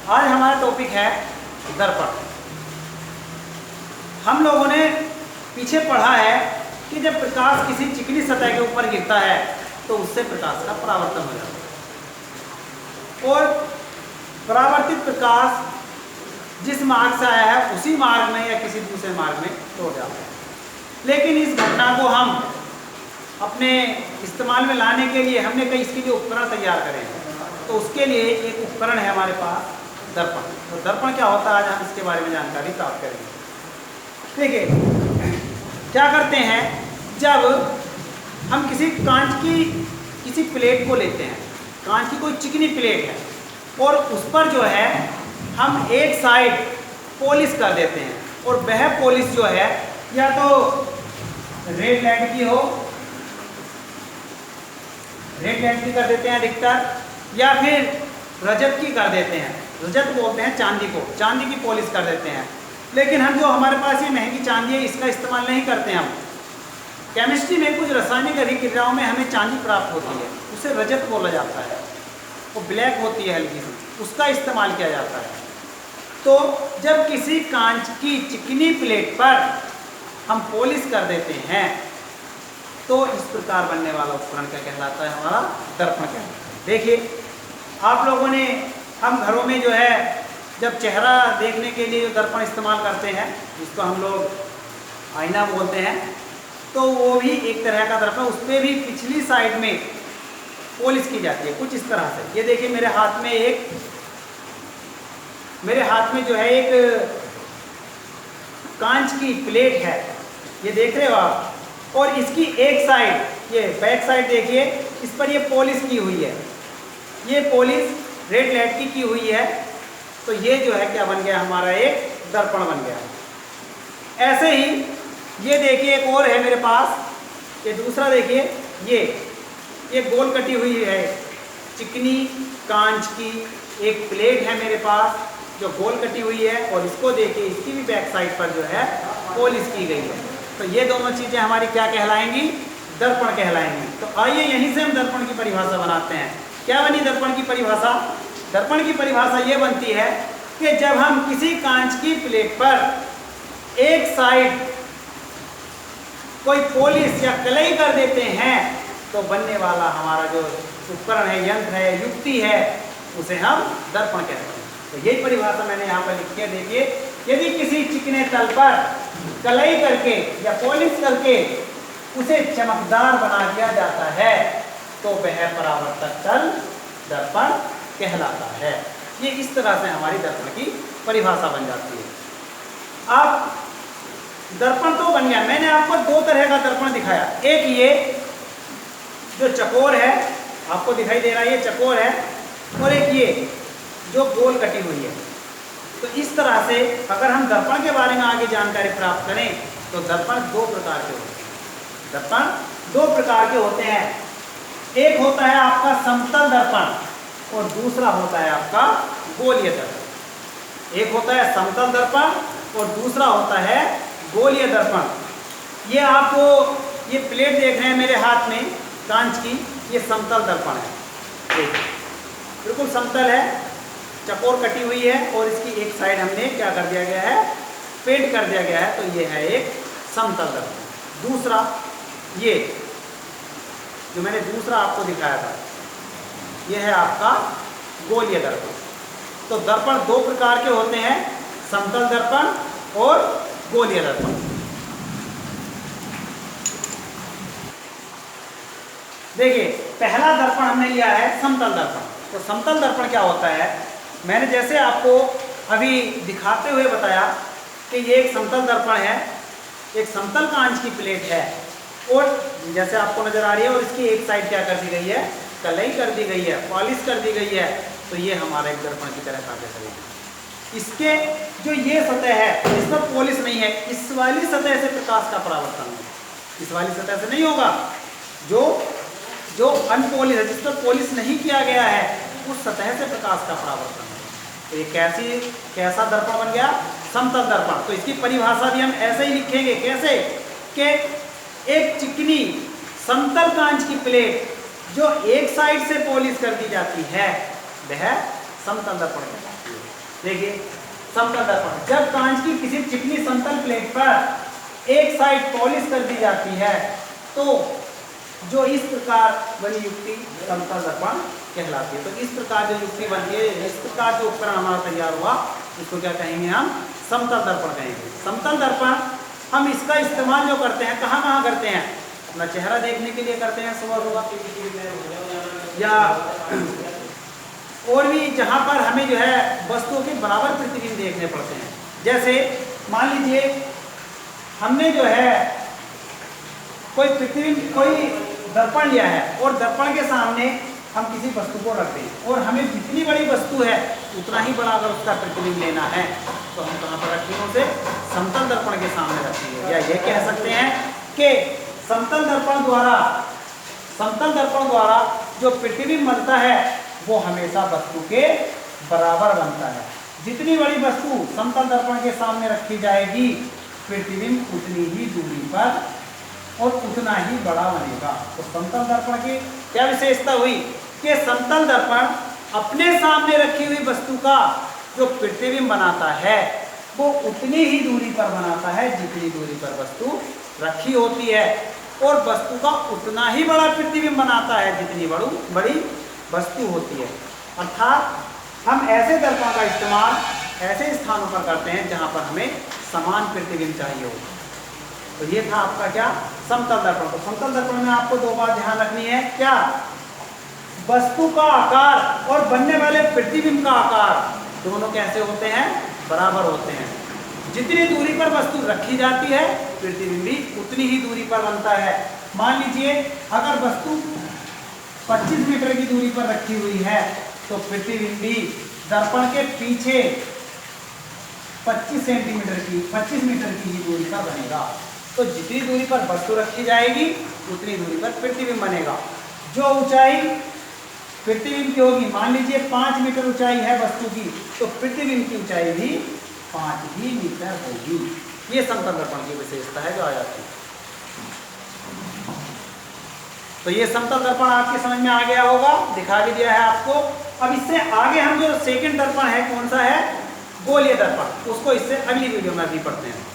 आज हमारा टॉपिक है दर्पण। हम लोगों ने पीछे पढ़ा है कि जब प्रकाश किसी चिकनी सतह के ऊपर गिरता है तो उससे प्रकाश का परावर्तन हो जाता है और परावर्तित प्रकाश जिस मार्ग से आया है उसी मार्ग में या किसी दूसरे मार्ग में तोड़ जाता है। लेकिन इस घटना को हम अपने इस्तेमाल में लाने के लिए हमने कई इसके लिए उपकरण तैयार करे हैं। तो उसके लिए एक उपकरण है हमारे पास दर्पण। तो दर्पण क्या होता है आज हम इसके बारे में जानकारी प्राप्त करेंगे। देखिए क्या करते हैं, जब हम किसी कांच की किसी प्लेट को लेते हैं, कांच की कोई चिकनी प्लेट है और उस पर जो है हम एक साइड पॉलिश कर देते हैं और वह पॉलिश जो है या तो रेड लेड की हो, रेड लेड की कर देते हैं अधिकतर, या फिर रजत की कर देते हैं। रजत बोलते हैं चांदी को, चांदी की पॉलिश कर देते हैं। लेकिन हम जो हमारे पास ये महंगी चांदी है इसका इस्तेमाल नहीं करते। हम केमिस्ट्री में कुछ रासायनिक अभिक्रियाओं में हमें चांदी प्राप्त होती है, उसे रजत बोला जाता है। वो ब्लैक होती है हल्की सी, उसका इस्तेमाल किया जाता है। तो जब किसी कांच की चिकनी प्लेट पर हम पॉलिश कर देते हैं तो इस प्रकार बनने वाला उपकरण क्या कहलाता है, हमारा दर्पण कहलाता है। देखिए आप लोगों ने, हम घरों में जो है जब चेहरा देखने के लिए जो दर्पण इस्तेमाल करते हैं जिसको हम लोग आईना बोलते हैं, तो वो भी एक तरह का दर्पण, उस पर भी पिछली साइड में पॉलिश की जाती है कुछ इस तरह से। ये देखिए मेरे हाथ में जो है एक कांच की प्लेट है, ये देख रहे हो आप, और इसकी एक साइड, ये बैक साइड देखिए, इस पर ये पॉलिश की हुई है, ये पॉलिश रेड लेड की हुई है। तो ये जो है क्या बन गया, हमारा एक दर्पण बन गया। ऐसे ही ये देखिए एक और है मेरे पास, ये दूसरा देखिए, ये गोल कटी हुई है चिकनी कांच की एक प्लेट है मेरे पास जो गोल कटी हुई है, और इसको देखिए इसकी भी बैक साइड पर जो है पॉलिश की गई है। तो ये दोनों चीज़ें हमारी क्या कहलाएंगी, दर्पण कहलाएंगी। तो आइए यहीं से हम दर्पण की परिभाषा बनाते हैं। क्या बनी दर्पण की परिभाषा? दर्पण की परिभाषा ये बनती है कि जब हम किसी कांच की प्लेट पर एक साइड कोई पॉलिश या कलई कर देते हैं तो बनने वाला हमारा जो उपकरण है, यंत्र है, युक्ति है, उसे हम दर्पण कहते हैं। तो यही परिभाषा मैंने यहाँ पर लिखी है। देखिए यदि किसी चिकने तल पर कलई करके या पॉलिश करके उसे चमकदार बना दिया जाता है तो वह परावर्तक तल दर्पण कहलाता है। ये इस तरह से हमारी दर्पण की परिभाषा बन जाती है। अब दर्पण तो बन गया, मैंने आपको दो तरह का दर्पण दिखाया। एक ये जो चकोर है, आपको दिखाई दे रहा है, ये चकोर है, और एक ये जो गोल कटी हुई है। तो इस तरह से अगर हम दर्पण के बारे में आगे जानकारी प्राप्त करें तो दर्पण दो प्रकार के होते हैं। दर्पण दो प्रकार के होते हैं। एक होता है आपका समतल दर्पण और दूसरा होता है आपका गोलीय दर्पण। एक होता है समतल दर्पण और दूसरा होता है गोलीय दर्पण। ये आपको ये प्लेट देख रहे हैं मेरे हाथ में कांच की, ये समतल दर्पण है, बिल्कुल समतल है, चकोर कटी हुई है और इसकी एक साइड हमने क्या कर दिया गया है, पेंट कर दिया गया है। तो ये है एक समतल दर्पण। दूसरा ये जो मैंने दूसरा आपको दिखाया था, ये है आपका गोलीय दर्पण। तो दर्पण दो प्रकार के होते हैं, समतल दर्पण और गोलीय दर्पण। देखिए पहला दर्पण हमने लिया है समतल दर्पण। तो समतल दर्पण क्या होता है, मैंने जैसे आपको अभी दिखाते हुए बताया कि ये एक समतल दर्पण है, एक समतल कांच की प्लेट है और जैसे आपको नजर आ रही है, और इसकी एक साइड क्या कर दी गई है, कलई कर दी गई है, पॉलिश कर दी गई है। तो ये हमारा एक दर्पण की तरह कार्य करेगा। इसके जो ये सतह है इस पर पॉलिश नहीं है, इस वाली सतह से प्रकाश का परावर्तन होगा, इस वाली सतह से नहीं होगा। जो अनपॉलिश है, जिस पर पॉलिश नहीं किया गया है, उस सतह से प्रकाश का परावर्तन होगा। तो ये कैसा दर्पण बन गया, समतल दर्पण। तो इसकी परिभाषा भी हम ऐसे ही लिखेंगे, कैसे कि एक चिकनी समतल कांच की प्लेट जो एक साइड से पॉलिश कर दी जाती है वह समतल दर्पण कहलाती है। देखिए समतल दर्पण, जब कांच की किसी चिकनी समतल प्लेट पर एक साइड पॉलिश कर दी जाती है तो जो इस प्रकार बनी युक्ति समतल दर्पण कहलाती है। तो इस प्रकार जो युक्ति बनती है, इस प्रकार जो उपकरण हमारा तैयार हुआ, इसको क्या कहेंगे हम? समतल दर्पण कहेंगे। समतल दर्पण हम इसका इस्तेमाल जो करते हैं कहाँ कहाँ करते हैं? अपना चेहरा देखने के लिए करते हैं सुबह सुबह, या और भी जहाँ पर हमें जो है वस्तुओं के बराबर प्रतिबिंब देखने पड़ते हैं। जैसे मान लीजिए हमने जो है कोई प्रतिबिंब, कोई दर्पण लिया है और दर्पण के सामने हम किसी वस्तु को रख दें और हमें जितनी बड़ी वस्तु है उतना ही बड़ा अगर उसका प्रतिबिंब लेना है तो हम कहाँ पर रखेंगे? उसे समतल दर्पण के सामने रखेंगे। या ये कह सकते हैं कि समतल दर्पण द्वारा जो प्रतिबिंब बनता है वो हमेशा वस्तु के बराबर बनता है। जितनी बड़ी वस्तु समतल दर्पण के सामने रखी जाएगी प्रतिबिंब उतनी ही दूरी पर और उतना ही बड़ा बनेगा। तो समतल दर्पण की क्या विशेषता हुई कि समतल दर्पण अपने सामने रखी हुई वस्तु का जो प्रतिबिंब बनाता है वो उतनी ही दूरी पर बनाता है जितनी दूरी पर वस्तु रखी होती है, और वस्तु का उतना ही बड़ा प्रतिबिंब बनाता है जितनी बड़ी वस्तु होती है। अर्थात हम ऐसे दर्पण का इस्तेमाल ऐसे स्थानों पर करते हैं जहां पर हमें समान प्रतिबिंब चाहिए हो। तो ये था आपका क्या? समतल दर्पण। तो समतल दर्पण में आपको दो बात ध्यान रखनी है। क्या? वस्तु का आकार और बनने वाले प्रतिबिंब का आकार दोनों कैसे होते हैं? बराबर होते हैं। जितनी दूरी पर वस्तु रखी जाती है प्रतिबिंब भी उतनी ही दूरी पर बनता है। मान लीजिए अगर वस्तु 25 मीटर की दूरी पर रखी हुई है तो प्रतिबिंब भी दर्पण के पीछे 25 मीटर की ही दूरी पर बनेगा। तो जितनी दूरी पर वस्तु रखी जाएगी उतनी दूरी पर प्रतिबिंब बनेगा। जो ऊंचाई प्रतिबिंब की होगी, मान लीजिए 5 मीटर ऊंचाई है वस्तु की, तो प्रतिबिंब की ऊंचाई भी 5 ही मीटर होगी। ये समतल दर्पण की विशेषता है जो आ जाती है। तो ये समतल दर्पण आपके समझ में आ गया होगा, दिखा भी दिया है आपको। अब इससे आगे हम जो सेकंड दर्पण है कौन सा है? गोलीय दर्पण। उसको इससे अगली वीडियो में अभी पढ़ते हैं।